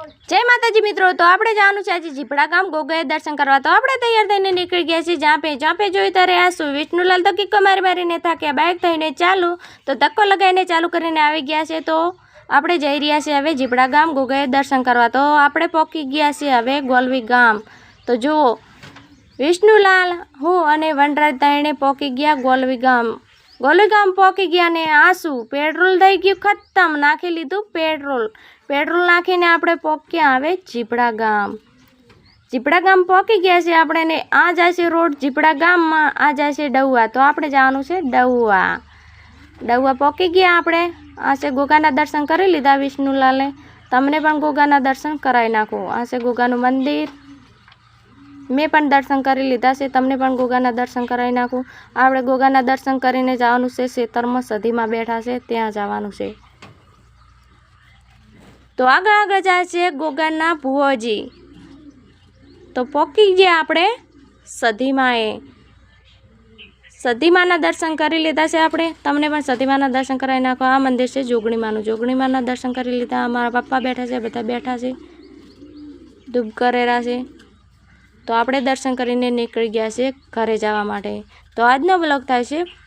जय माताजी मित्रों। तो आपणे जवानुं छे आज झीपड़ा गाम गोगाए दर्शन करवा। तो आपणे तैयार थईने નીકળી ગયા છીએ। જ્યાં पे જોઈ ત્યારે આસુ વિષ્ણુલાल तो કિક્કો મારીને થાક્યા। બાઇક થઈને ચાલુ તો ધક્કો લગાવીને ચાલુ કરીને આવી ગયા છે। તો આપણે જઈ રહ્યા છીએ હવે झीपड़ा गाम गोगाए दर्शन करवा। तो આપણે પહોંચી ગયા છીએ હવે ગોલવી ગામ। તો જુઓ વિષ્ણુલાલ હું અને વનરાજ તાઈને પહોંચી ગયા ગોલવી ગામ। ગોલવી ગામ પહોંચી ગયા ને આસુ પેટ્રોલ થઈ ગયું ખતમ, નાખી લીધું पेट्रोल नाखीने आपणे पहोंच्या हवे झीपड़ा गाम। झीपड़ा गाम पहोंची गया छे आपणे ने आ जाय छे रोड झीपड़ा गाम में, आ जाय छे डहुआ। तो आपणे जवानुं छे डहुआ पहोंची गया आपणे। आ छे गोगाना दर्शन करी लीधा विष्णुलाले। तमने पण गोगाना दर्शन कराई नाखो। आ छे गोगानुं मंदिर, मैं पण दर्शन करी लीधा छे। तमने पण गोगाना दर्शन कराई नाखो। आपणे गोगाना दर्शन करीने जवानुं छे खेतरमां सधीमां बैठा छे त्यां जवानुं छे। तो आगे जाए छे गोगाना भुवोजी। तो पहुंची गया आपणे सधीमाए। सधीमाना दर्शन करी लीधा छे आपणे। तमने पण सधीमाना दर्शन कराई नाखो। आ मंदिर छे जोगणीमानुं दर्शन करी लीधा। अमारा पप्पा बैठा छे, बधा बैठा छे, धूप करेला छे। तो आपणे दर्शन करीने નીકળી ગયા છે ઘરે જવા માટે। तो આજનો બ્લોગ થાય છે